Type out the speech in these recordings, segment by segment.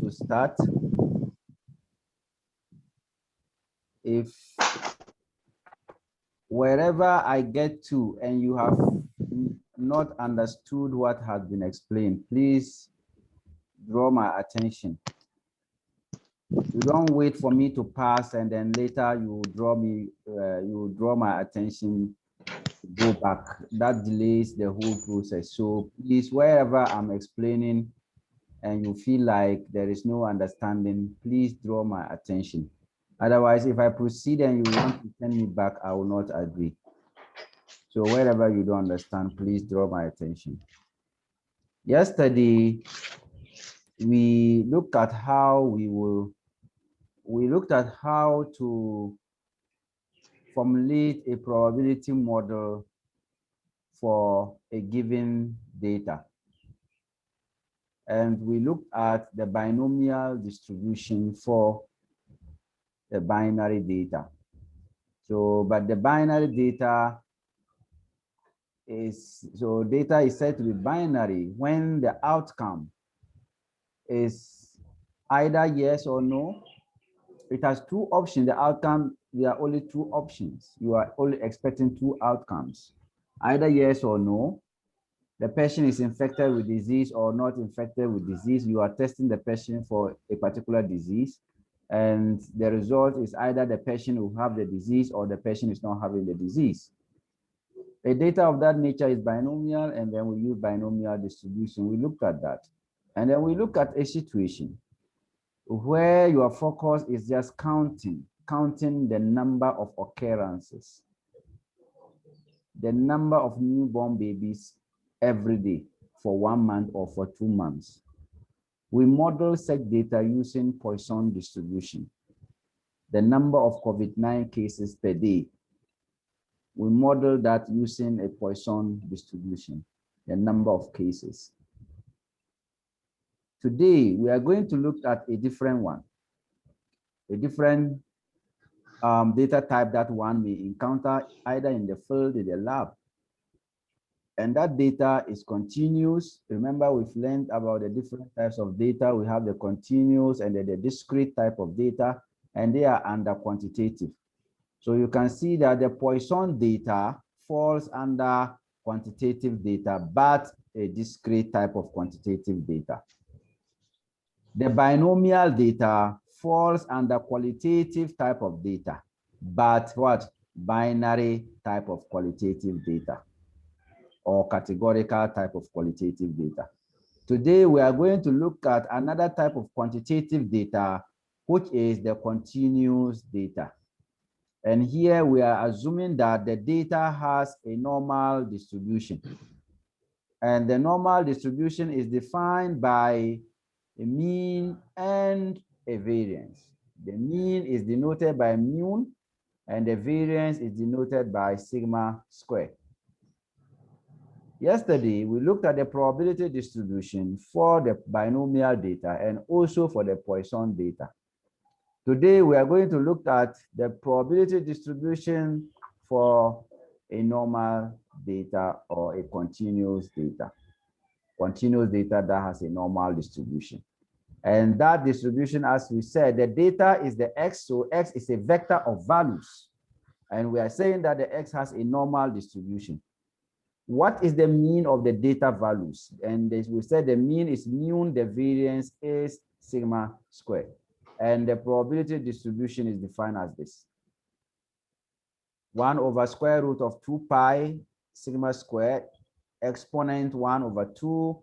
to start. If wherever I get to and you have not understood what has been explained, please draw my attention. You don't wait for me to pass and then later you draw my attention to go back. That delays the whole process. So please, wherever I'm explaining and you feel like there is no understanding, please draw my attention. Otherwise, if I proceed and you want to send me back, I will not agree. So wherever you don't understand, please draw my attention. Yesterday, we looked at how to formulate a probability model for a given data. And we looked at the binomial distribution for the binary data. So, but the binary data data is said to be binary when the outcome is either yes or no. It has two options. The outcome, there are only two options. You are only expecting two outcomes, either yes or no. The person is infected with disease or not infected with disease. You are testing the person for a particular disease, and the result is either the patient will have the disease or the patient is not having the disease. A data of that nature is binomial, and then we use binomial distribution. We looked at that. And then we look at a situation where your focus is just counting the number of occurrences, the number of newborn babies every day for 1 month or for 2 months. We model such data using Poisson distribution, the number of COVID-19 cases per day. We model that using a Poisson distribution, the number of cases. Today, we are going to look at a different one, a different data type that one may encounter either in the field, in the lab. And that data is continuous. Remember, we've learned about the different types of data. We have the continuous and the discrete type of data, and they are under quantitative. So you can see that the Poisson data falls under quantitative data, but a discrete type of quantitative data. The binomial data falls under qualitative type of data, but what? Binary type of qualitative data, or categorical type of qualitative data. Today, we are going to look at another type of quantitative data, which is the continuous data. And here we are assuming that the data has a normal distribution. And the normal distribution is defined by a mean and a variance. The mean is denoted by mu, and the variance is denoted by sigma squared. Yesterday, we looked at the probability distribution for the binomial data and also for the Poisson data. Today, we are going to look at the probability distribution for a normal data or a continuous data. Continuous data that has a normal distribution. And that distribution, as we said, the data is the X, so X is a vector of values. And we are saying that the X has a normal distribution. What is the mean of the data values? And as we said, the mean is mu, the variance is sigma squared. And the probability distribution is defined as this. 1 over square root of 2 pi sigma squared, exponent 1 over 2,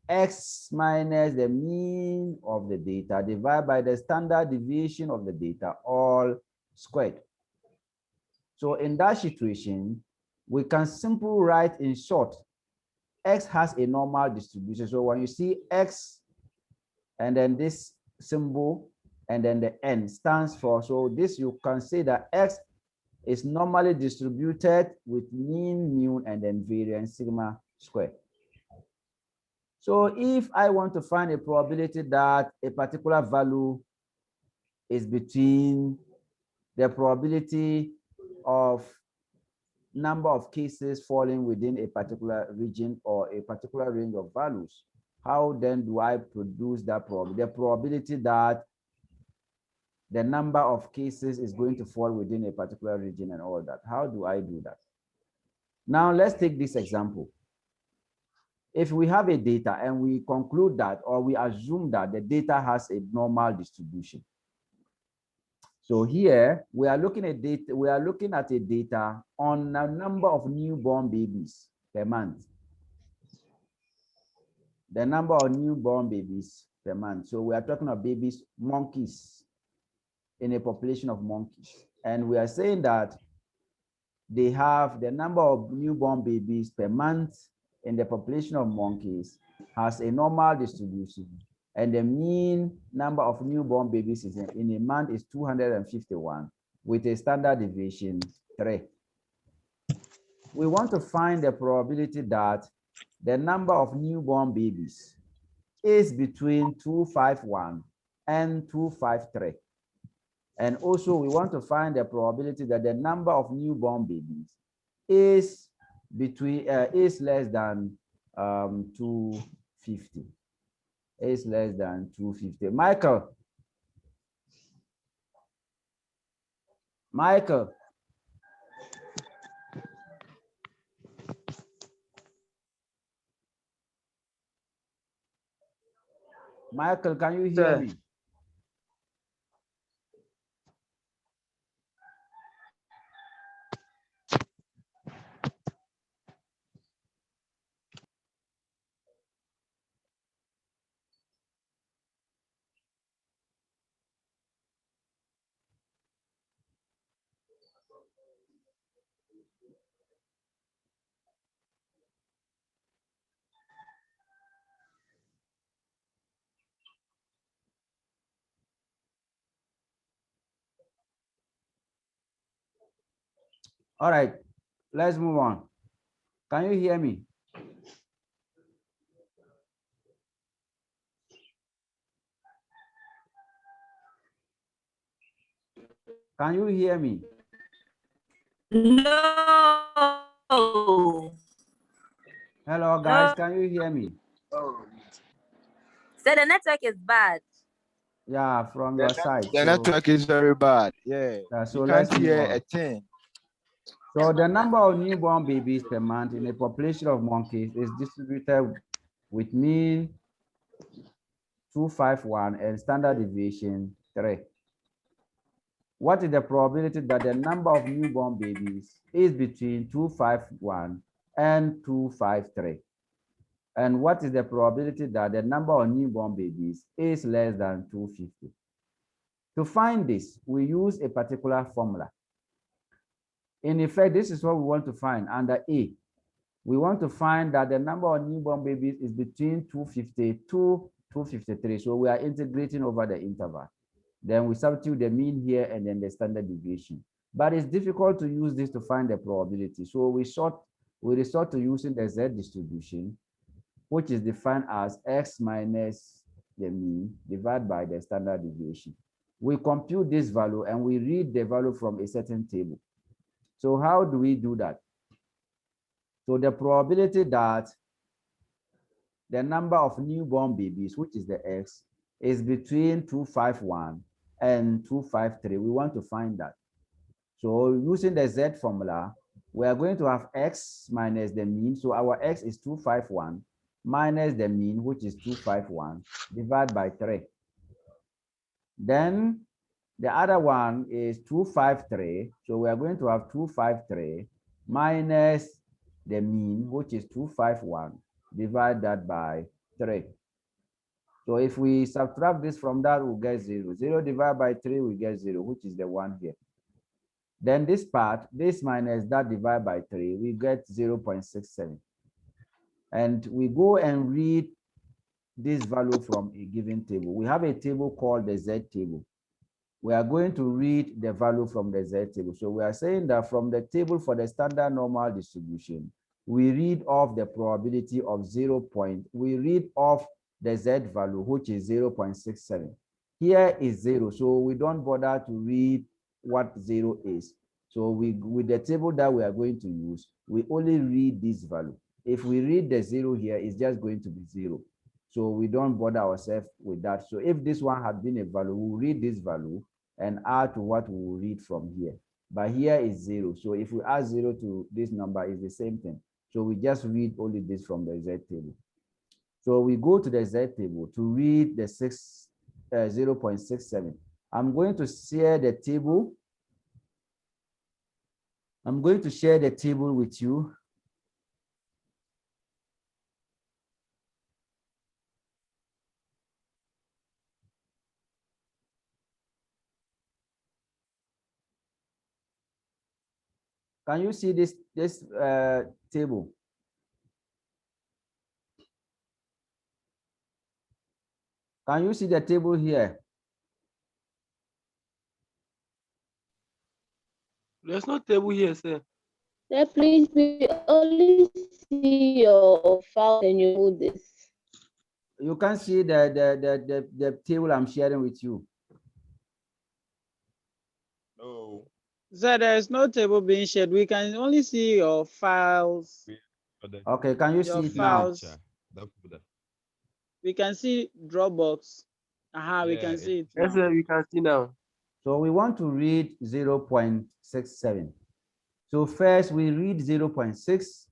X minus the mean of the data divided by the standard deviation of the data, all squared. So in that situation, we can simply write in short, X has a normal distribution. So when you see X and then this symbol and then the N stands for, so this you can say that X is normally distributed with mean, mu, and then variance sigma squared. So if I want to find a probability that a particular value is between the probability of number of cases falling within a particular region or a particular range of values, How then do I produce that probability? The probability that the number of cases is going to fall within a particular region and all that. How do I do that? Now let's take this example. If we have a data and we conclude that, or we assume that the data has a normal distribution. So here we are looking at data, we are looking at a data on a number of newborn babies per month. The number of newborn babies per month. So we are talking about babies, monkeys, in a population of monkeys. And we are saying that they have the number of newborn babies per month in the population of monkeys has a normal distribution. And the mean number of newborn babies in a month is 251 with a standard deviation 3. We want to find the probability that the number of newborn babies is between 251 and 253. And also we want to find the probability that the number of newborn babies is between is less than 250. Is less than 250. Michael. Michael. Michael, can you hear me? All right, let's move on. Can you hear me? Can you hear me? No. Hello, guys. Can you hear me? So the network is bad. Yeah, from your side. The network is very bad. Yeah. So you let's can't move hear on. a thing. So the number of newborn babies per month in a population of monkeys is distributed with mean 251 and standard deviation 3. What is the probability that the number of newborn babies is between 251 and 253? And what is the probability that the number of newborn babies is less than 250? To find this, we use a particular formula. In effect, this is what we want to find under A. We want to find that the number of newborn babies is between 250 to 253. So we are integrating over the interval. Then we substitute the mean here and then the standard deviation. But it's difficult to use this to find the probability. So we resort to using the Z distribution, which is defined as X minus the mean divided by the standard deviation. We compute this value and we read the value from a certain table. So how do we do that? So the probability that the number of newborn babies, which is the X, is between 251 and 253. We want to find that. So using the Z formula, we are going to have X minus the mean. So our X is 251 minus the mean, which is 251, divided by 3. Then the other one is 253. So we are going to have 253 minus the mean, which is 251, divide that by 3. So if we subtract this from that, we'll get 0. 0 divided by 3, we get 0, which is the one here. Then this part, this minus that divided by 3, we get 0.67. And we go and read this value from a given table. We have a table called the Z table. We are going to read the value from the Z table. So we are saying that from the table for the standard normal distribution, we read off the probability of 0. We read off the Z value, which is 0.67. Here is 0, so we don't bother to read what 0 is. So with the table that we are going to use, we only read this value. If we read the 0 here, it's just going to be 0. So we don't bother ourselves with that. So if this one had been a value, we'll read this value and add to what we will read from here. But here is 0. So if we add 0 to this number, it's the same thing. So we just read only this from the Z table. So we go to the Z table to read the 0.67. I'm going to share the table. I'm going to share the table with you. Can you see this table? Can you see the table here? There's no table here, sir. Sir, please, we only see your file and you hold this. You can see the table I'm sharing with you. No. Sir, there is no table being shared. We can only see your files. Okay, can you Your see it now? files. We can see Dropbox. We can see it now. Yes, sir, we can see now. So we want to read 0.67. So first we read 0.6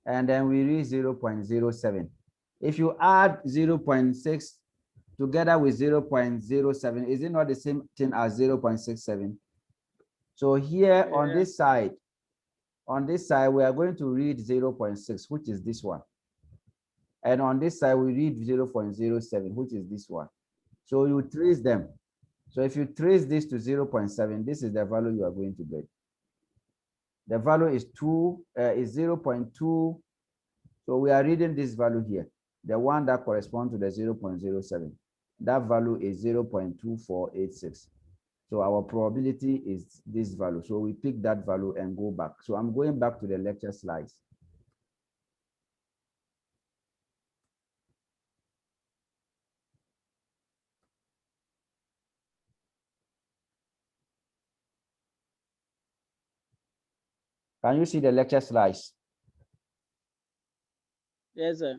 and then we read 0.07. If you add 0.6 together with 0.07, is it not the same thing as 0.67? So here on this side, we are going to read 0.6, which is this one. And on this side, we read 0.07, which is this one. So you trace them. So if you trace this to 0.7, this is the value you are going to get. The value is 0.2. So we are reading this value here, the one that corresponds to the 0.07. That value is 0.2486. So our probability is this value. So we pick that value and go back. So I'm going back to the lecture slides. Can you see the lecture slides? Yes, sir.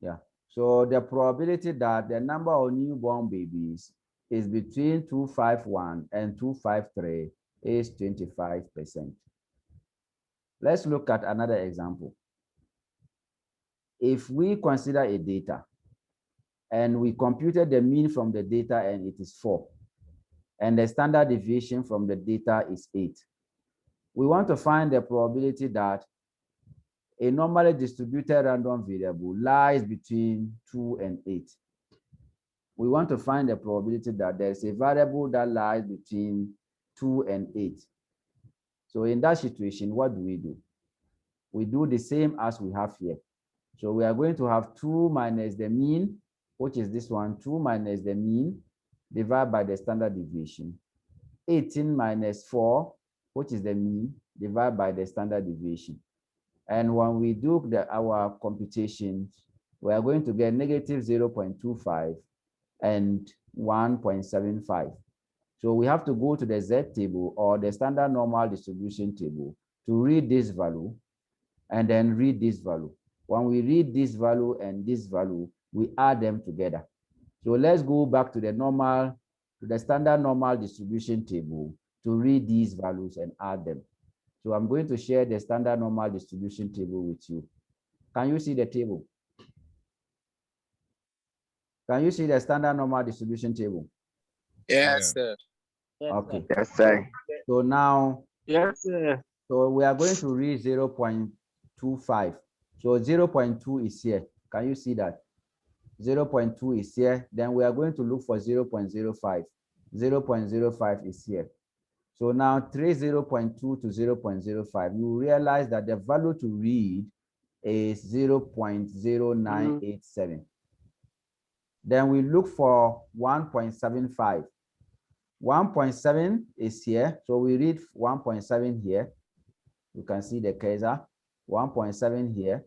Yeah. So the probability that the number of newborn babies is between 251 and 253 is 25%. Let's look at another example. If we consider a data and we computed the mean from the data and it is 4, and the standard deviation from the data is 8, we want to find the probability that a normally distributed random variable lies between 2 and 8. We want to find the probability that there's a variable that lies between 2 and 8. So in that situation, what do? We do the same as we have here. So we are going to have 2 minus the mean, which is this one, 2 minus the mean, divided by the standard deviation. 18 minus 4, which is the mean, divided by the standard deviation. And when we do our computations, we are going to get negative 0.25 and 1.75. So we have to go to the Z table or the standard normal distribution table to read this value and then read this value. When we read this value and this value, we add them together. So let's go back to the standard normal distribution table to read these values and add them. So I'm going to share the standard normal distribution table with you. Can you see the table? Can you see the standard normal distribution table? Yes, sir. Okay. Yes, sir. So now, Yes, sir. so we are going to read 0.25. So 0.2 is here. Can you see that? 0.2 is here. Then we are going to look for 0.05. 0.05 is here. So now trace 0.2 to 0.05. You realize that the value to read is 0.0987. Then we look for 1.75. 1.7 is here. So we read 1.7 here. You can see the cursor, 1.7 here.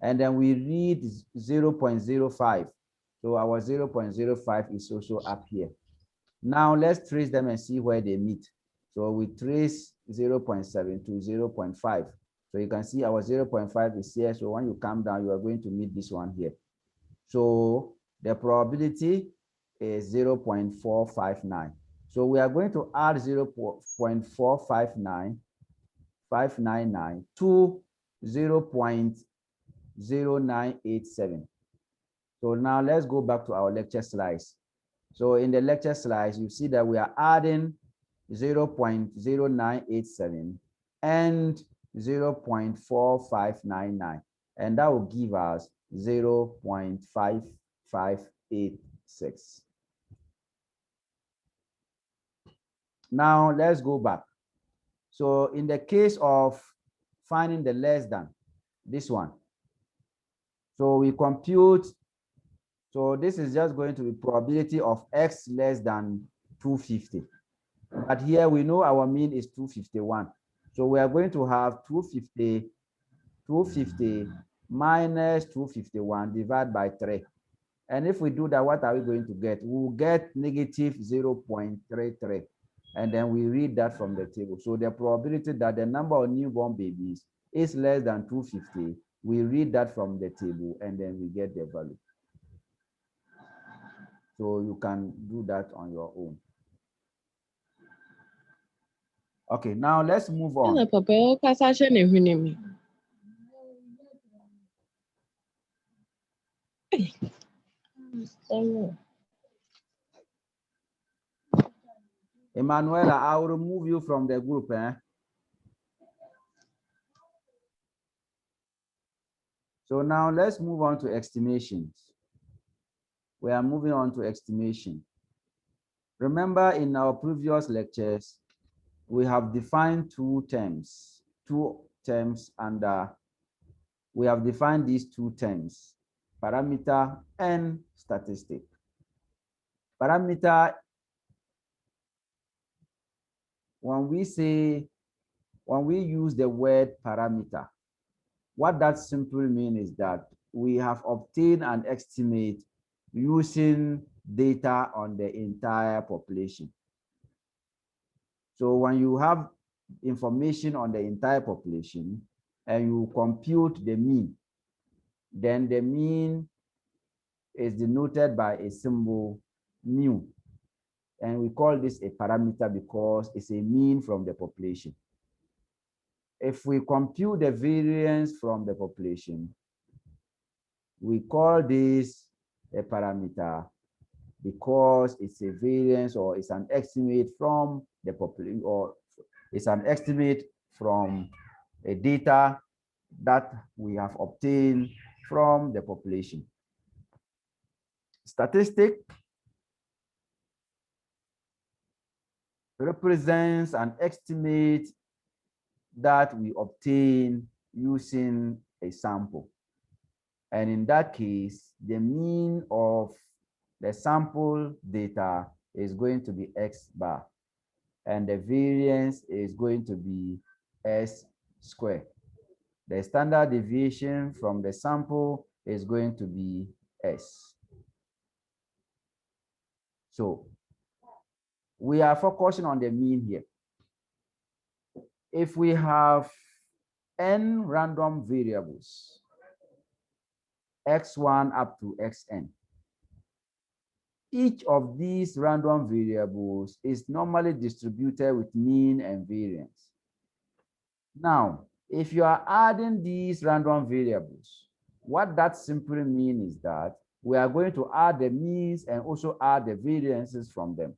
And then we read 0.05. So our 0.05 is also up here. Now let's trace them and see where they meet. So we trace 0.7 to 0.5. So you can see our 0.5 is here. So when you come down, you are going to meet this one here. So the probability is 0.459. So we are going to add 0.459599 to 0.0987. So now let's go back to our lecture slides. So in the lecture slides, you see that we are adding 0.0987 and 0.4599, and that will give us 0.5586. Now let's go back. So in the case of finding the less than, this one, so we compute, so this is just going to be probability of x less than 250. But here we know our mean is 251. So we are going to have 250 minus 251 divided by 3. And if we do that, what are we going to get? We'll get negative 0.33. And then we read that from the table. So the probability that the number of newborn babies is less than 250, we read that from the table, and then we get the value. So you can do that on your own. Okay, now let's move on. Emanuela, I will remove you from the group. So now let's move on to estimations. We are moving on to estimation. Remember, in our previous lectures, we have defined two terms, and we have defined these two terms, parameter and statistic. Parameter, when we use the word parameter, what that simply means is that we have obtained an estimate using data on the entire population. So when you have information on the entire population and you compute the mean, then the mean is denoted by a symbol mu. And we call this a parameter because it's a mean from the population. If we compute the variance from the population, we call this a parameter because it's a variance, or it's an estimate from the population, or it's an estimate from a data that we have obtained from the population. Statistic represents an estimate that we obtain using a sample. And in that case, the mean of the sample data is going to be X bar, and the variance is going to be S squared. The standard deviation from the sample is going to be S. So we are focusing on the mean here. If we have n random variables, x1 up to xn, each of these random variables is normally distributed with mean and variance. Now, if you are adding these random variables, what that simply means is that we are going to add the means and also add the variances from them.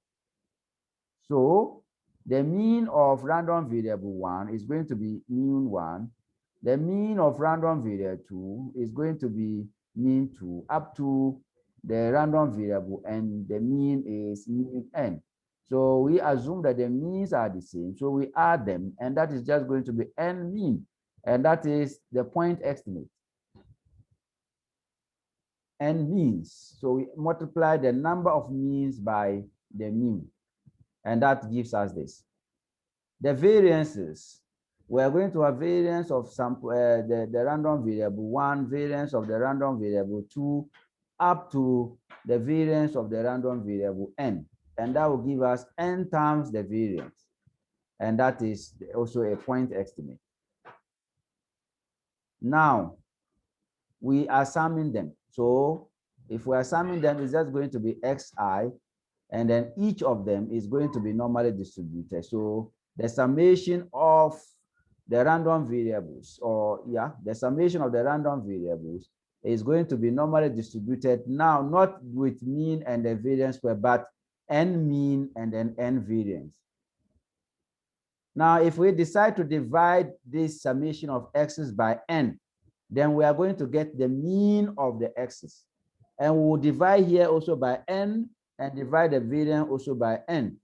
So the mean of random variable 1 is going to be mean 1. The mean of random variable 2 is going to be mean 2 up to the random variable, and the mean is mean n. So we assume that the means are the same. So we add them, and that is just going to be n mean. And that is the point estimate. N means. So we multiply the number of means by the mean. And that gives us this. The variances, we are going to have variance of sample, the random variable 1, variance of the random variable 2, up to the variance of the random variable n. And that will give us n times the variance. And that is also a point estimate. Now, we are summing them. So If we are summing them, it's just going to be xi, and then each of them is going to be normally distributed. So the summation of the random variables, or yeah, the summation of the random variables is going to be normally distributed now, not with mean and the variance square, but n mean and then n variance. Now, if we decide to divide this summation of x's by n, then we are going to get the mean of the x's. And we will divide here also by n and divide the variance also by n.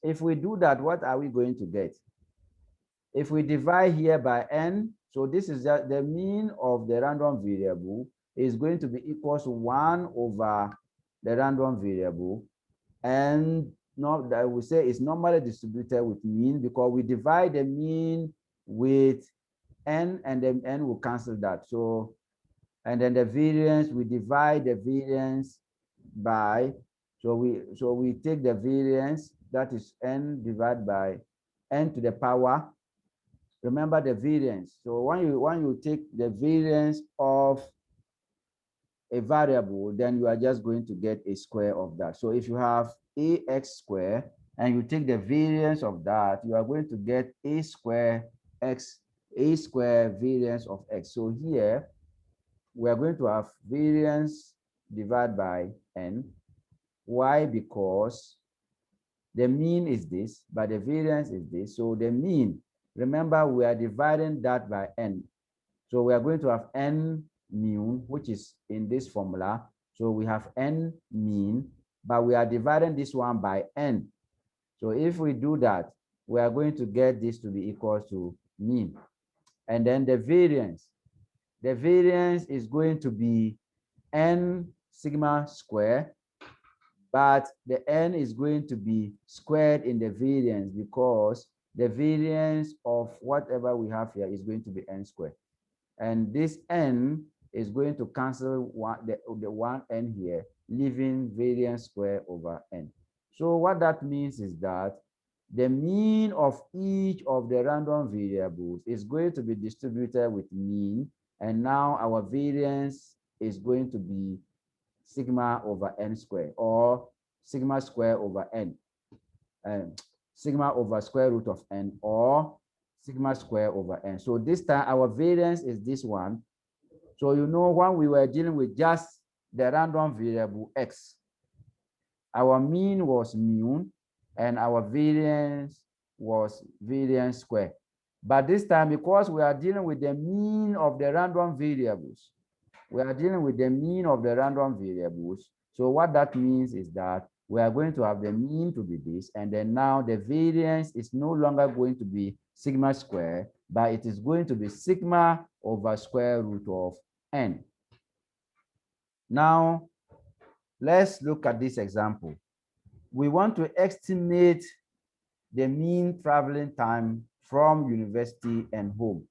If we do that, what are we going to get? If we divide here by n, so this is the mean of the random variable is going to be equal to 1 over the random variable. And no, that we say it's normally distributed with mean because we divide the mean with n and then n will cancel that. So, and then the variance, we divide the variance by, so we take the variance, that is n divided by n to the power. Remember the variance. So when you take the variance of a variable, then you are just going to get a square of that. So if you have ax squared and you take the variance of that, you are going to get a square x, a square variance of x. So here we are going to have variance divided by n. Why? Because the mean is this, but the variance is this. So the mean, remember, we are dividing that by n. So we are going to have n mean, which is in this formula. So we have n mean, but we are dividing this one by n. So if we do that, we are going to get this to be equal to mean. And then the variance is going to be n sigma square, but the n is going to be squared in the variance because the variance of whatever we have here is going to be n squared. And this n is going to cancel the one n here, leaving variance square over n. So what that means is that the mean of each of the random variables is going to be distributed with mean, and now our variance is going to be sigma over n squared, or sigma square over n, sigma over square root of n, or sigma square over n. So this time our variance is this one. So you know, when we were dealing with just the random variable x, our mean was mu and our variance was variance square. But this time, because we are dealing with the mean of the random variables, so what that means is that we are going to have the mean to be this, and then now the variance is no longer going to be sigma square, but it is going to be sigma over square root of n. Now, let's look at this example. We want to estimate the mean traveling time from university and home.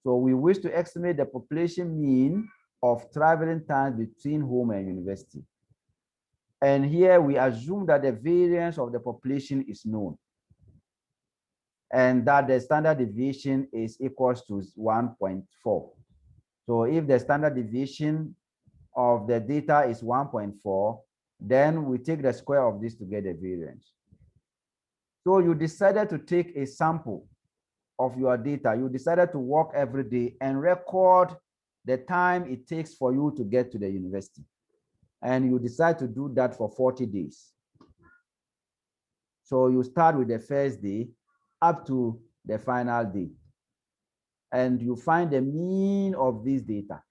So we wish to estimate the population mean of traveling time between home and university. And here we assume that the variance of the population is known, and that the standard deviation is equals to 1.4. So if the standard deviation of the data is 1.4, then we take the square of this to get the variance. So you decided to take a sample of your data. You decided to work every day and record the time it takes for you to get to the university. And you decide to do that for 40 days. So you start with the first day up to the final day. And you find the mean of this data.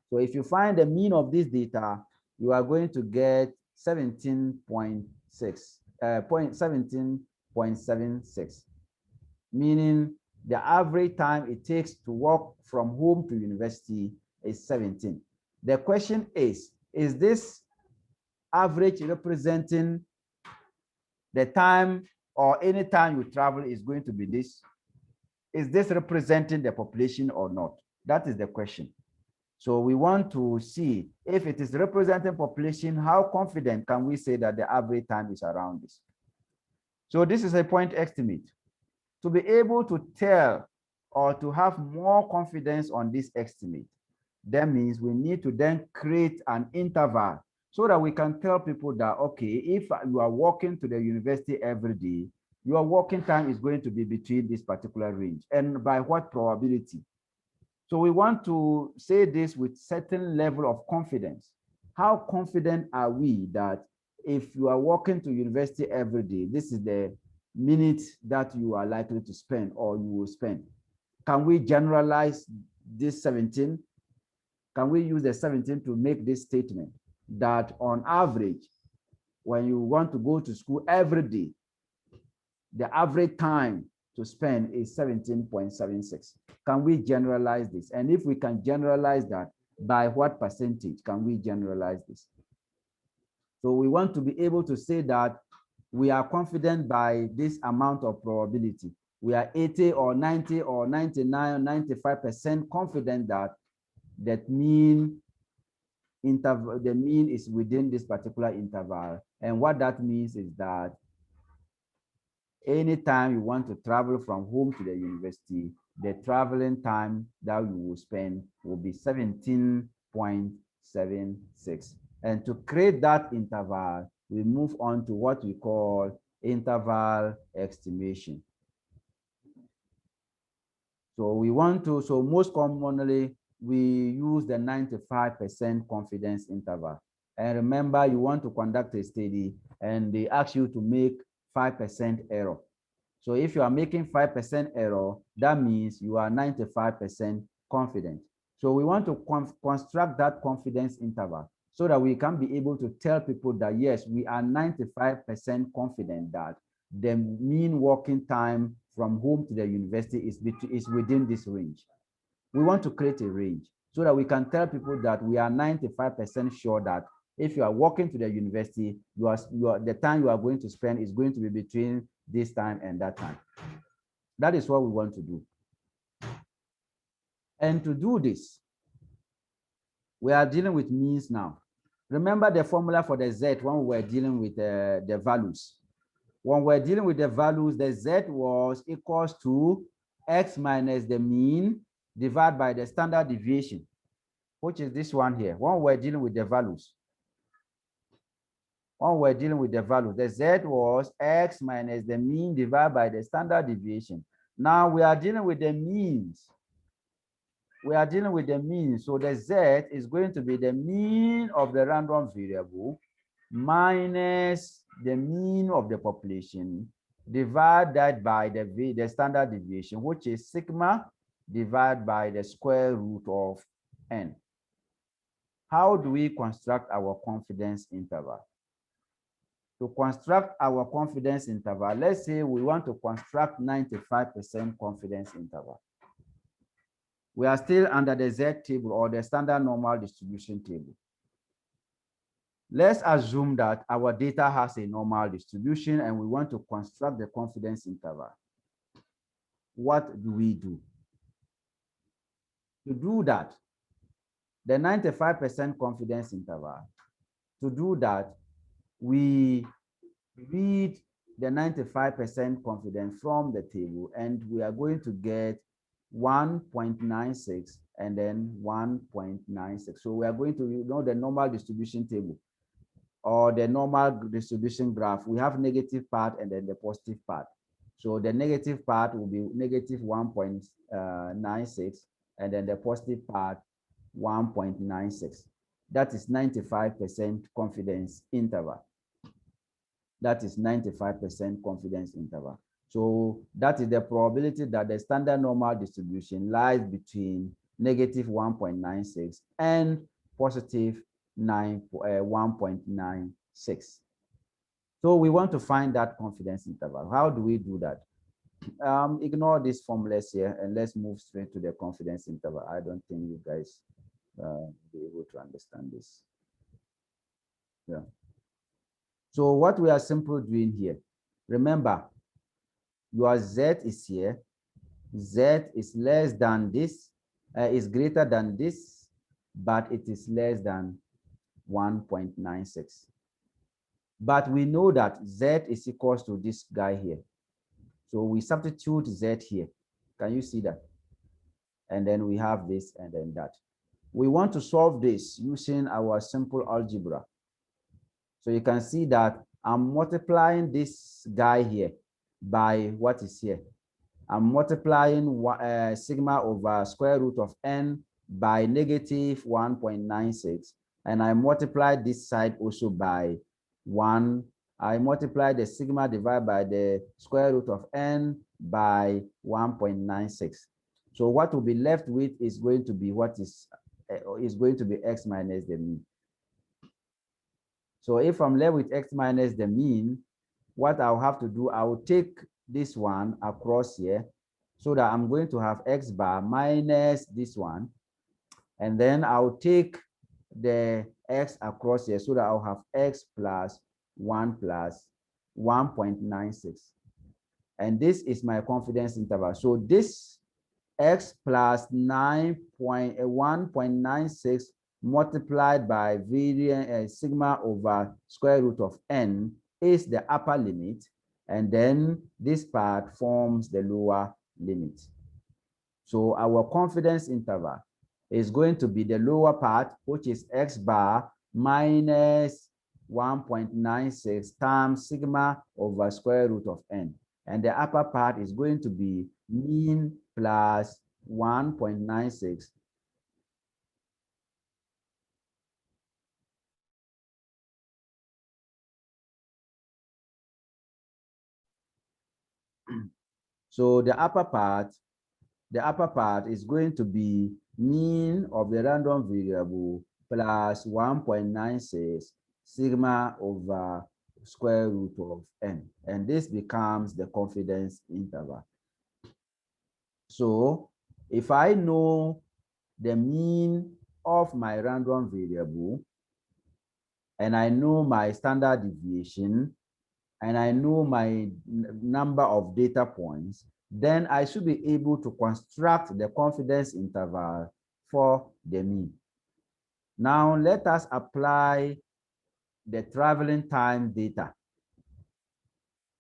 So if you find the mean of this data, you are going to get 17.76, meaning the average time it takes to walk from home to university is 17. The question is this average representing the time, or any time you travel is going to be this? Is this representing the population or not? That is the question. So we want to see if it is representing population, how confident can we say that the average time is around this? So this is a point estimate. To be able to tell or to have more confidence on this estimate, That means we need to then create an interval so that we can tell people that, okay, if you are walking to the university every day, your walking time is going to be between this particular range. And by what probability? So we want to say this with certain level of confidence. How confident are we that if you are walking to university every day, this is the minute that you are likely to spend or you will spend? Can we generalize this 17? Can we use the 17 to make this statement that on average, when you want to go to school every day, the average time to spend is 17.76. Can we generalize this? And if we can generalize that, by what percentage can we generalize this? So we want to be able to say that we are confident by this amount of probability. We are 80 or 90 or 99 or 95% confident that the mean is within this particular interval. And what that means is that anytime you want to travel from home to the university, the traveling time that you will spend will be 17.76. And to create that interval, we move on to what we call interval estimation. So we want to, so most commonly, we use the 95% confidence interval. And remember, you want to conduct a study and they ask you to make 5% error. So if you are making 5% error, that means you are 95% confident. So we want to construct that confidence interval so that we can be able to tell people that, yes, we are 95% confident that the mean walking time from home to the university is within this range. We want to create a range so that we can tell people that we are 95% sure that if you are walking to the university, the time you are going to spend is going to be between this time and that time. That is what we want to do. And to do this, we are dealing with means now. Remember the formula for the Z when we were dealing with the values. When we're dealing with the values, the Z was equals to X minus the mean divided by the standard deviation, which is this one here. When we're dealing with the values, the Z was X minus the mean divided by the standard deviation. Now we are dealing with the means. So the Z is going to be the mean of the random variable minus the mean of the population divided by the standard deviation, which is sigma divided by the square root of n. How do we construct our confidence interval? To construct our confidence interval, let's say we want to construct 95% confidence interval. We are still under the Z table or the standard normal distribution table. Let's assume that our data has a normal distribution and we want to construct the confidence interval. What do we do? To do that, the 95% confidence interval, to do that, we read the 95% confidence from the table and we are going to get 1.96 and then 1.96. So we are going to know the normal distribution table or the normal distribution graph. We have negative part and then the positive part. So the negative part will be negative 1.96 and then the positive part 1.96. That is 95% confidence interval. That is 95% confidence interval. So that is the probability that the standard normal distribution lies between negative 1.96 and positive 1.96. So we want to find that confidence interval. How do we do that? Ignore these formulas here and let's move straight to the confidence interval. I don't think you guys be able to understand this. Yeah. So what we are simply doing here, remember, your Z is here. Z is less than this, is greater than this, but it is less than 1.96. But we know that Z is equals to this guy here. So we substitute Z here. Can you see that? And then we have this and then that. we want to solve this using our simple algebra. So you can see that I'm multiplying this guy here by what is here. I'm multiplying sigma over square root of n by negative 1.96. And I multiply this side also by 1. I multiply the sigma divided by the square root of n by 1.96. So what will be left with is going to be what is going to be x minus the mean. So if I'm left with x minus the mean, what I'll have to do, I will take this one across here so that I'm going to have x bar minus this one. And then I'll take the x across here so that I'll have x plus 1 plus 1.96. And this is my confidence interval. So this x plus 1.96 multiplied by variance sigma over square root of n is the upper limit, and then this part forms the lower limit. So our confidence interval is going to be the lower part, which is x bar minus 1.96 times sigma over square root of n. And the upper part is going to be mean plus 1.96 so the upper part is going to be mean of the random variable plus 1.96 sigma over square root of n, and this becomes the confidence interval. So if I know the mean of my random variable, and I know my standard deviation, and I know my number of data points, then I should be able to construct the confidence interval for the mean. Now let us apply the traveling time data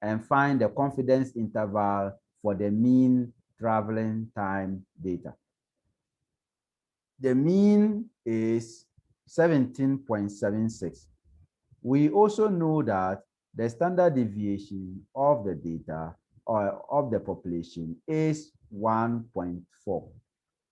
and find the confidence interval for the mean traveling time data. The mean is 17.76. We also know that the standard deviation of the data or of the population is 1.4.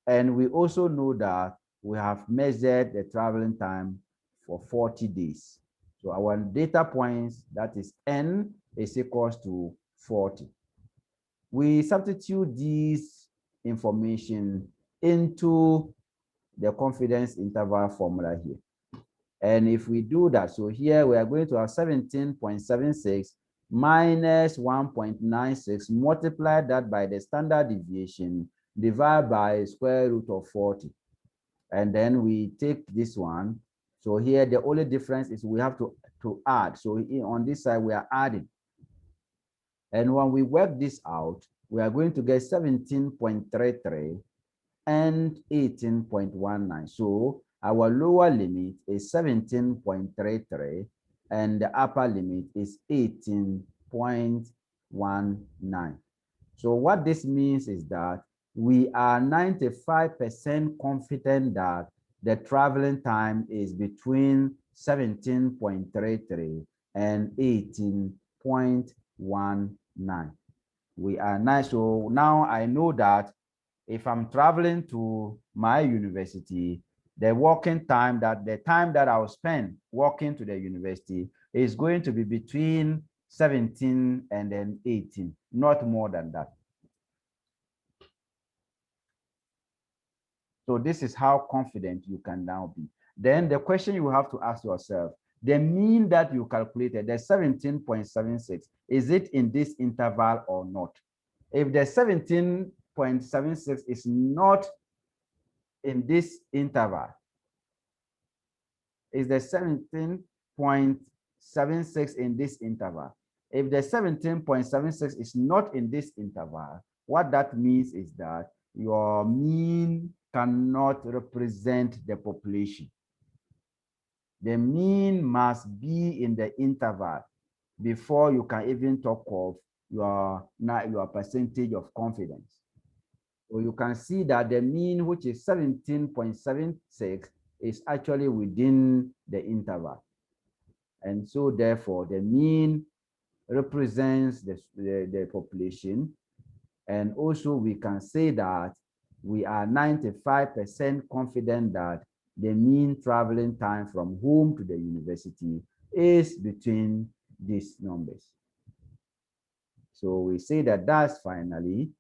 And we also know that we have measured the traveling time for 40 days. So our data points, that is n, is equals to 40. We substitute this information into the confidence interval formula here. And if we do that, so here we are going to have 17.76 minus 1.96, multiply that by the standard deviation, divide by square root of 40. And then we take this one. So here the only difference is we have to add. So on this side we are adding. And when we work this out, we are going to get 17.33 and 18.19. So our lower limit is 17.33 and the upper limit is 18.19. So what this means is that we are 95% confident that the traveling time is between 17.33 and 18.19. We are nice. So now I know that if I'm traveling to my university, the walking time, the time that I'll spend walking to the university is going to be between 17 and then 18, not more than that. So this is how confident you can now be. Then the question you have to ask yourself, the mean that you calculated, the 17.76, is it in this interval or not? If the 17.76 is not in this interval, is the 17.76 in this interval? If the 17.76 is not in this interval, what that means is that your mean cannot represent the population. The mean must be in the interval before you can even talk of your percentage of confidence. So you can see that the mean, which is 17.76, is actually within the interval. And so therefore, the mean represents the population. And also we can say that we are 95% confident that the mean traveling time from home to the university is between these numbers. So we say that that's finally,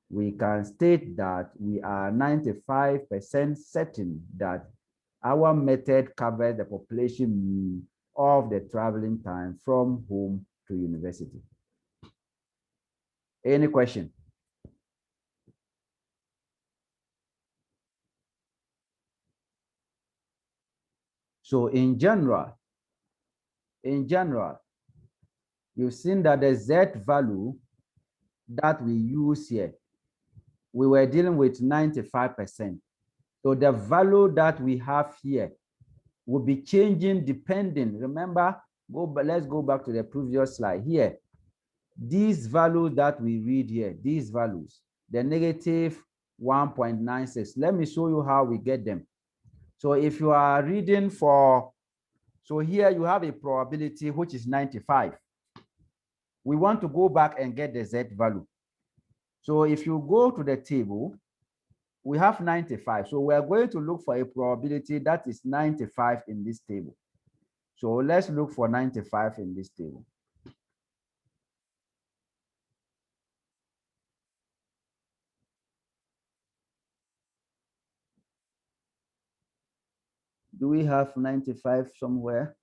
we can state that we are 95% certain that our method covers the population mean of the traveling time from home to university. Any question? So in general, you've seen that the Z value that we use here, we were dealing with 95%. So the value that we have here will be changing depending. Remember, let's go back to the previous slide here. These values that we read here, these values, the negative 1.96. Let me show you how we get them. So if you are reading for, so here you have a probability which is 95. We want to go back and get the Z value. So if you go to the table, we have 95. So we're going to look for a probability that is 95 in this table. So let's look for 95 in this table. Do we have 95 somewhere,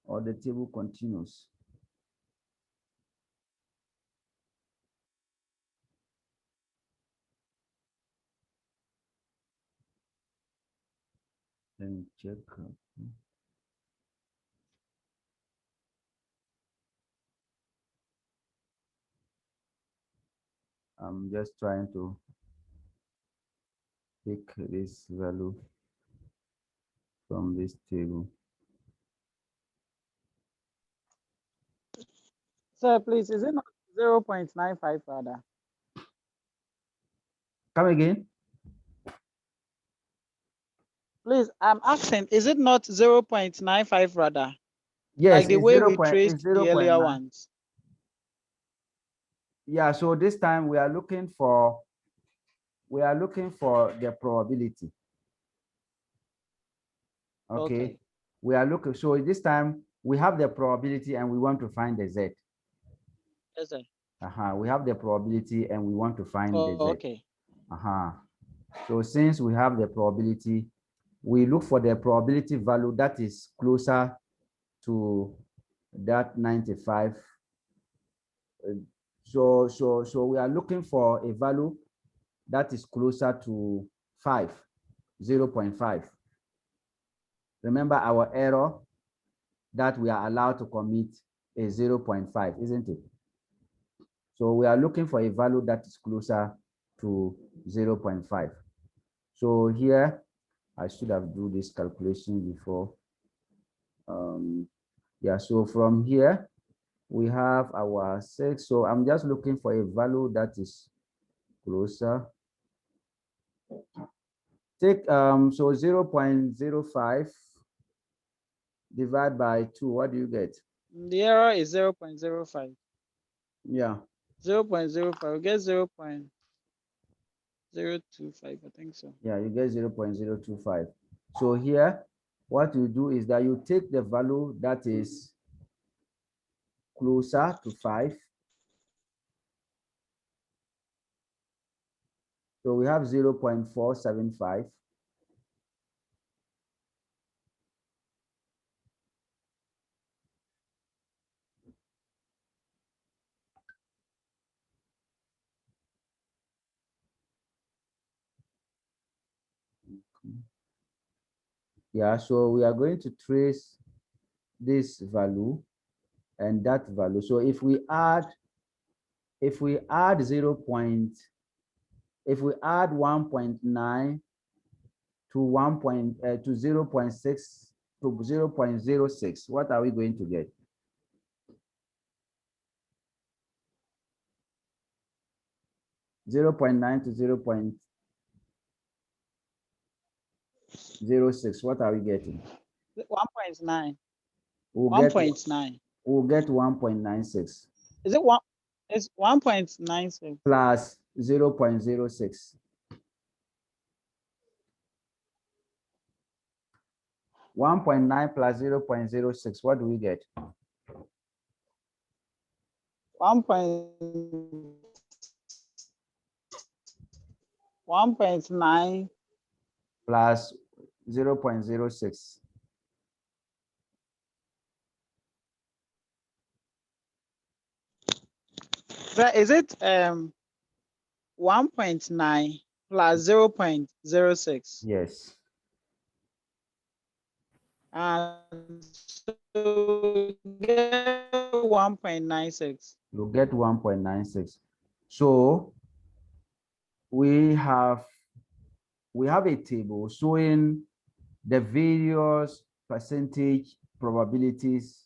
or the table continues? Let me check. I'm just trying to pick this value from this table. Sir, please, is it not 0.95 rather? Come again? Please, I'm asking, is it not 0.95 rather? Yes, Like the way we traced the earlier ones. Yeah, so this time we are looking for the probability. Okay. We are looking, so this time we have the probability and we want to find the Z. Yes, sir. We have the probability and we want to find the Z. Okay. So since we have the probability, we look for the probability value that is closer to that 95. So we are looking for a value that is closer to 0.5. Remember our error that we are allowed to commit is 0.5, isn't it? So we are looking for a value that is closer to 0.5. So here, I should have do this calculation before. Yeah, so from here, we have our 6. So I'm just looking for a value that is closer. Take, so 0.05 divided by 2, what do you get? The error is 0.05. Yeah. 0.05, we get 0.025, I think so. Yeah, you get 0.025. So here, what you do is that you take the value that is closer to 5. So we have 0.475. Yeah, so we are going to trace this value and that value. So if we add 1.9 to 0.6 to 0.06, what are we going to get? 0.9 to 0.06. What are we getting? 1.9. We'll get 1.9. We'll get 1.96 Is it one? It's 1.96. plus 0.06. 1.9 plus 0.06. What do we get? 1.9 plus 0.06. Is it 1.9 plus 0.06? Yes. So get 1.96. You get 1.96. So we have a table showing the various percentage probabilities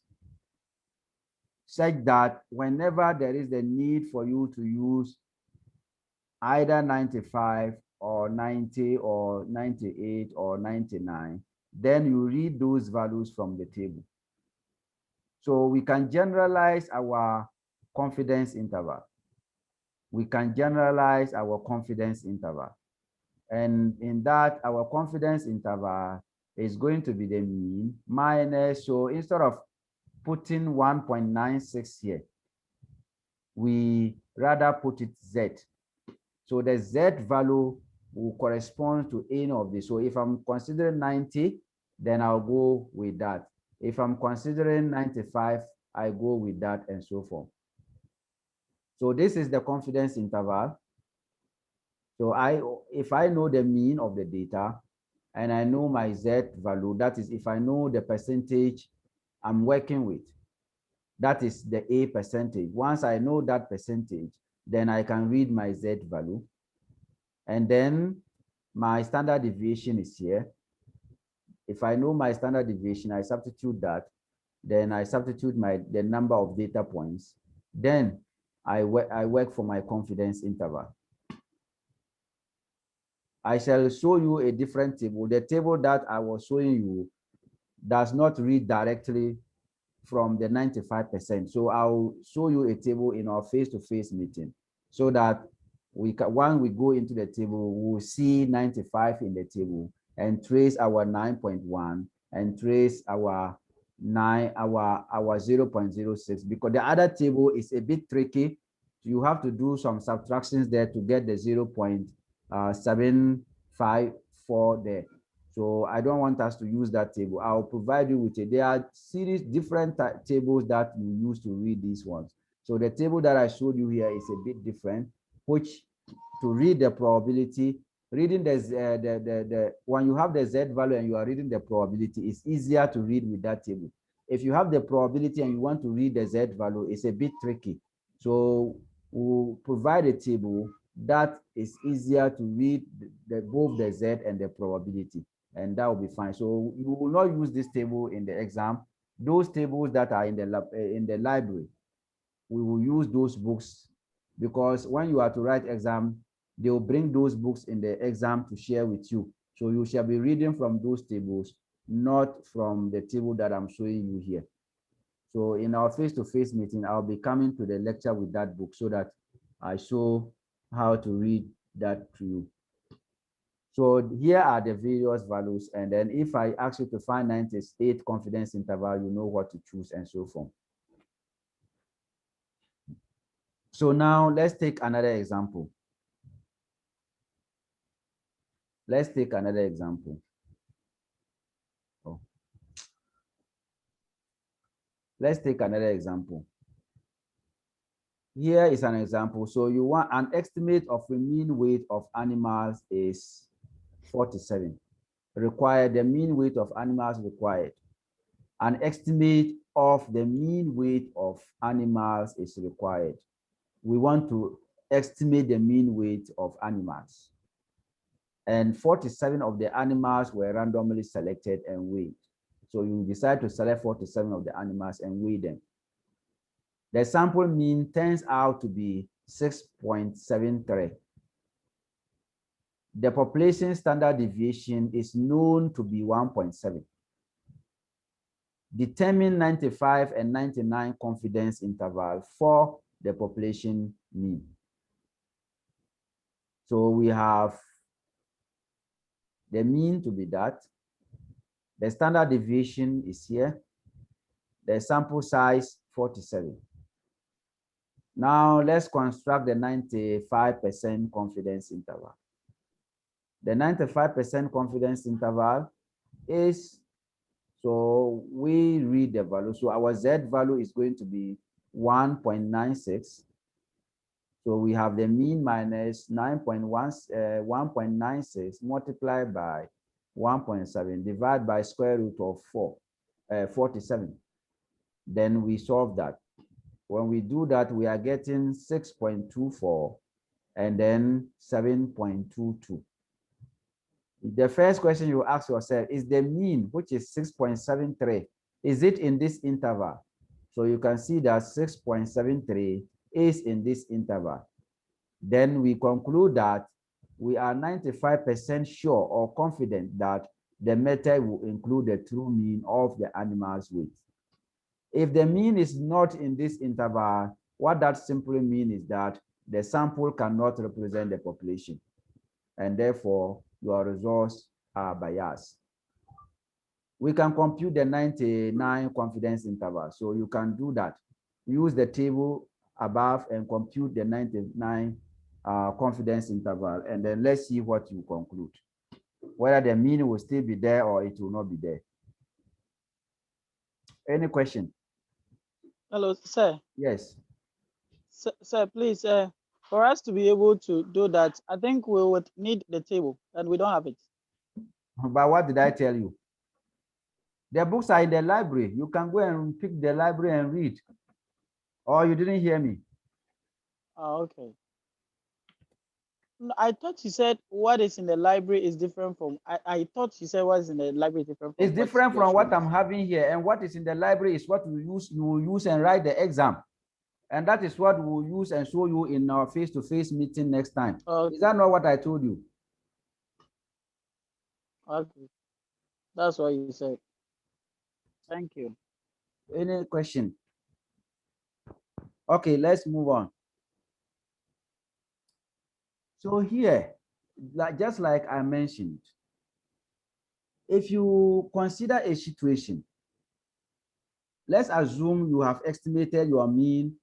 such that whenever there is a need for you to use either 95 or 90 or 98 or 99, then you read those values from the table. So we can generalize our confidence interval. We can generalize our confidence interval. And in that, our confidence interval is going to be the mean minus, so instead of putting 1.96 here, we rather put it Z. So the Z value will correspond to any of this. So if I'm considering 90, then I'll go with that. If I'm considering 95, I go with that and so forth. So this is the confidence interval. So if I know the mean of the data and I know my Z value, that is if I know the percentage I'm working with, that is the A percentage. Once I know that percentage, then I can read my Z value. And then my standard deviation is here. If I know my standard deviation, I substitute that. Then I substitute the number of data points. Then I work for my confidence interval. I shall show you a different table. The table that I was showing you does not read directly from the 95%. So I'll show you a table in our face-to-face meeting so that when we go into the table, we'll see 95 in the table and trace our 9.1 and trace our 0.06, because the other table is a bit tricky. You have to do some subtractions there to get the 0.754 there. So I don't want us to use that table. I'll provide you with it. There are series different tables that you use to read these ones. So the table that I showed you here is a bit different, which to read the probability, reading when you have the Z value and you are reading the probability, it's easier to read with that table. If you have the probability and you want to read the Z value, it's a bit tricky. So we'll provide a table that is easier to read both the Z and the probability, and that will be fine. So you will not use this table in the exam. Those tables that are in the library, we will use those books, because when you are to write exam, they will bring those books in the exam to share with you. So you shall be reading from those tables, not from the table that I'm showing you here. So in our face-to-face meeting, I'll be coming to the lecture with that book so that I show how to read that to you. So here are the various values. And then if I ask you to find 98 confidence interval, you know what to choose and so forth. So now let's take another example. Let's take another example. Oh. Let's take another example. Here is an example. So you want an estimate of the mean weight of animals is 47. Required, the mean weight of animals required. An estimate of the mean weight of animals is required. We want to estimate the mean weight of animals. And 47 of the animals were randomly selected and weighed. So you decide to select 47 of the animals and weigh them. The sample mean turns out to be 6.73. the population standard deviation is known to be 1.7. Determine 95 and 99 confidence interval for the population mean. So we have the mean to be that. The standard deviation is here. The sample size 47. Now let's construct the 95% confidence interval. The 95% confidence interval is, so we read the value. So our Z value is going to be 1.96. So we have the mean minus 1.96 multiplied by 1.7 divided by square root of 47. Then we solve that. When we do that, we are getting 6.24 and then 7.22. The first question you ask yourself is the mean, which is 6.73. Is it in this interval? So you can see that 6.73 is in this interval. Then we conclude that we are 95% sure or confident that the method will include the true mean of the animal's weight. If the mean is not in this interval, what that simply means is that the sample cannot represent the population, and therefore your results are biased. We can compute the 99 confidence interval. So you can do that. Use the table above and compute the 99 confidence interval, and then let's see what you conclude. Whether the mean will still be there or it will not be there. Any question? Hello, sir. Yes. Sir, please, for us to be able to do that, I think we would need the table, and we don't have it. But what did I tell you? The books are in the library. You can go and pick the library and read. Or you didn't hear me? Oh, okay. No, I thought you said what is in the library is different from. I thought you said what is in the library is different from. It's different from what I'm having here, and what is in the library is what you will use and write the exam, and that is what we'll use and show you in our face-to-face meeting next time. Okay. Is that not what I told you? Okay, that's what you said. Thank you. Any question? Okay, let's move on. So here, just like I mentioned, if you consider a situation, let's assume you have estimated your mean,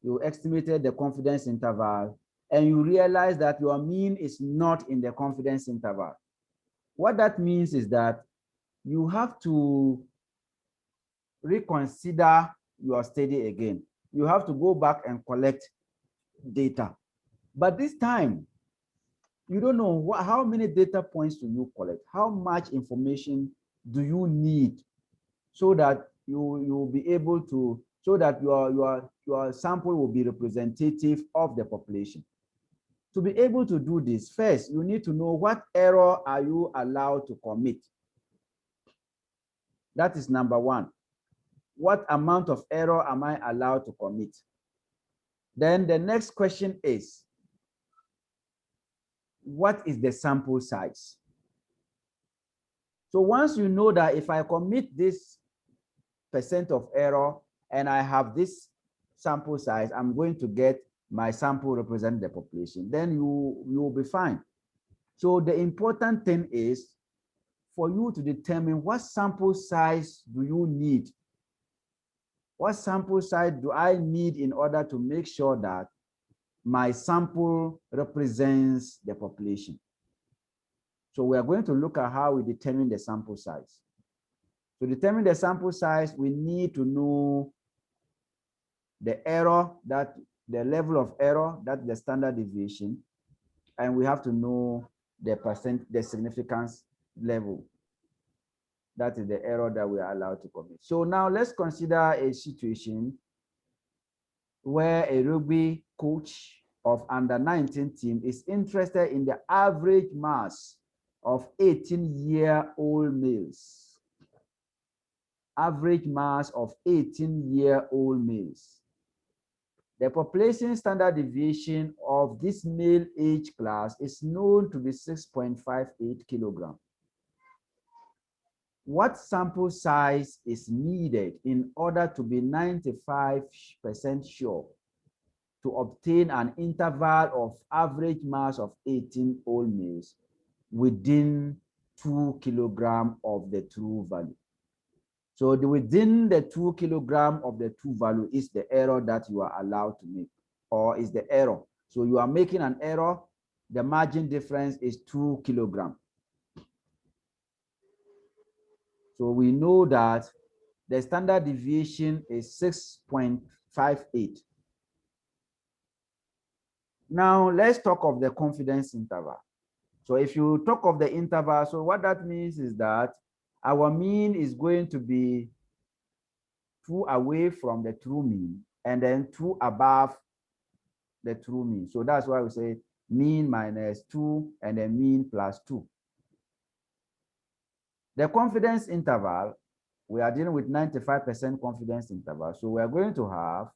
you estimated the confidence interval, and you realize that your mean is not in the confidence interval. What that means is that you have to reconsider your study again. You have to go back and collect data. But this time, you don't know how many data points do you collect? How much information do you need so that you will be able to, so that your sample will be representative of the population. To be able to do this, first, you need to know what error are you allowed to commit. That is number one. What amount of error am I allowed to commit? Then the next question is, what is the sample size? So once you know that if I commit this percent of error and I have this sample size, I'm going to get my sample represent the population, then you will be fine. So the important thing is for you to determine what sample size do you need. What sample size do I need in order to make sure that my sample represents the population? So we are going to look at how we determine the sample size. To determine the sample size, we need to know the error, that the level of error, that's the standard deviation, and we have to know the significance level. That is the error that we are allowed to commit. So now let's consider a situation where a rugby coach of under-19 team is interested in the average mass of 18-year-old males. Average mass of 18-year-old males. The population standard deviation of this male age class is known to be 6.58 kilograms. What sample size is needed in order to be 95% sure to obtain an interval of average mass of 18 old males within 2 kilograms of the true value? So within the 2 kilograms of the true value is the error that you are allowed to make, or is the error. So you are making an error. The margin difference is 2 kilograms. So we know that the standard deviation is 6.58. Now let's talk of the confidence interval. So if you talk of the interval, so what that means is that our mean is going to be 2 away from the true mean and then 2 above the true mean. So that's why we say mean minus 2 and then mean plus 2. The confidence interval, we are dealing with 95% confidence interval. So we are going to have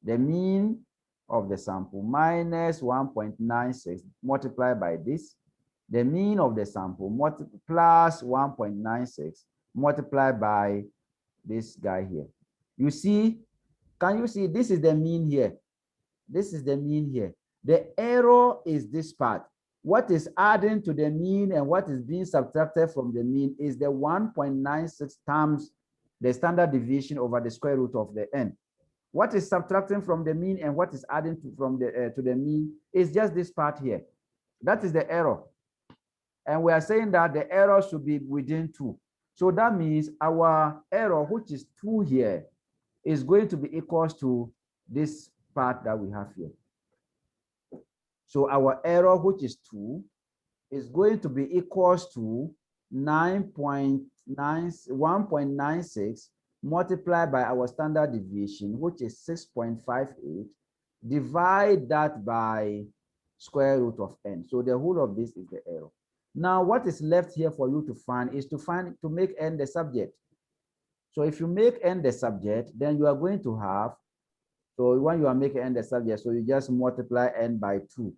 the mean of the sample minus 1.96 multiplied by this, the mean of the sample plus 1.96 multiplied by this guy here. You see, can you see this is the mean here? This is the mean here. The error is this part. What is adding to the mean and what is being subtracted from the mean is the 1.96 times the standard deviation over the square root of the n. What is subtracting from the mean and what is adding to the mean is just this part here. That is the error. And we are saying that the error should be within 2. So that means our error, which is 2 here, is going to be equals to this part that we have here. So our error, which is 2, is going to be equals to 1.96 multiplied by our standard deviation, which is 6.58. Divide that by square root of n. So the whole of this is the error. Now, what is left here for you to find is to make n the subject. So if you make n the subject, then you are going to have, so when you are making n the subject, so you just multiply n by 2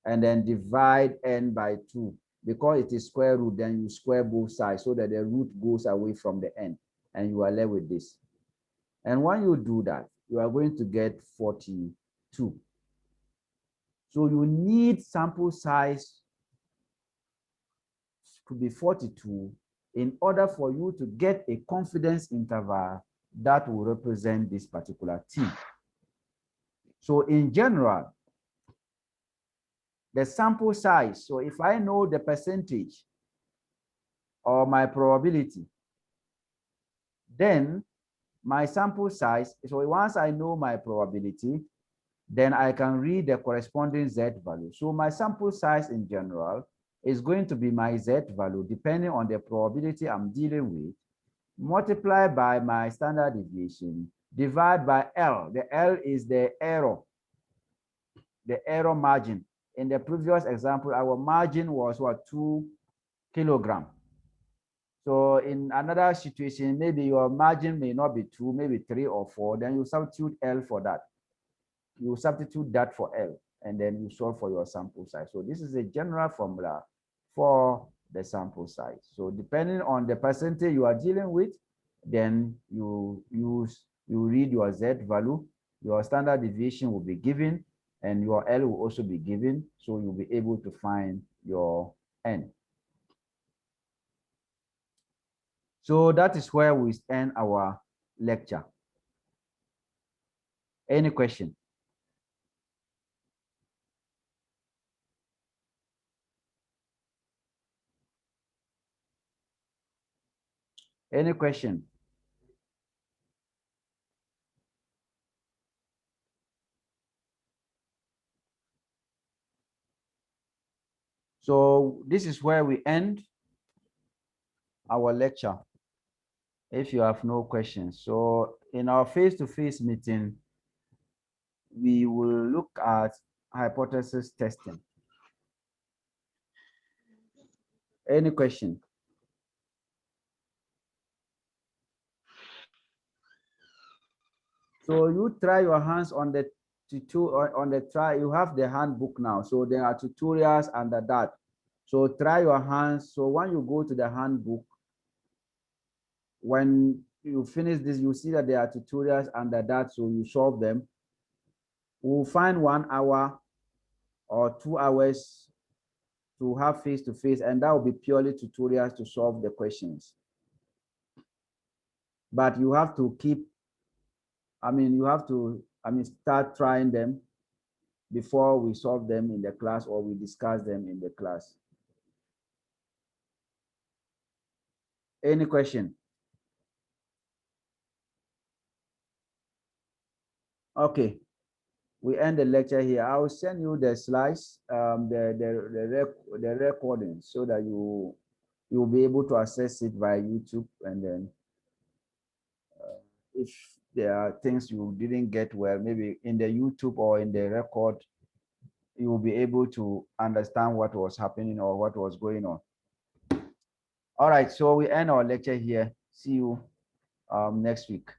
and then divide n by 2. Because it is square root, then you square both sides so that the root goes away from the n and you are left with this. And when you do that, you are going to get 42. So you need sample size to be 42 in order for you to get a confidence interval that will represent this particular T. So in general, the sample size, so if I know the percentage or my probability, then my sample size, so once I know my probability, then I can read the corresponding Z value. So my sample size in general is going to be my Z value depending on the probability I'm dealing with, multiplied by my standard deviation, divide by L. The L is the error margin. In the previous example, our margin was what, 2 kilograms. So in another situation, maybe your margin may not be 2, maybe 3 or 4. Then you substitute L for that. You substitute that for L, and then you solve for your sample size. So this is a general formula for the sample size. So depending on the percentage you are dealing with, then you read your Z value, your standard deviation will be given, and your L will also be given. So you'll be able to find your N. So that is where we end our lecture. Any question? Any question? So this is where we end our lecture, if you have no questions. So in our face-to-face meeting, we will look at hypothesis testing. Any question? So you try your hands on the on the try. You have the handbook now. So there are tutorials under that. So try your hands. So when you go to the handbook, when you finish this, you see that there are tutorials under that. So you solve them. We'll find 1 hour or 2 hours to have face-to-face, and that will be purely tutorials to solve the questions. But you have to keep, you have to, start trying them before we solve them in the class or we discuss them in the class. Any question? Okay, we end the lecture here. I will send you the slides, the recording, so that you'll be able to access it via YouTube. And then if there are things you didn't get well, maybe in the YouTube or in the record, you will be able to understand what was happening or what was going on. All right, so we end our lecture here. See you next week.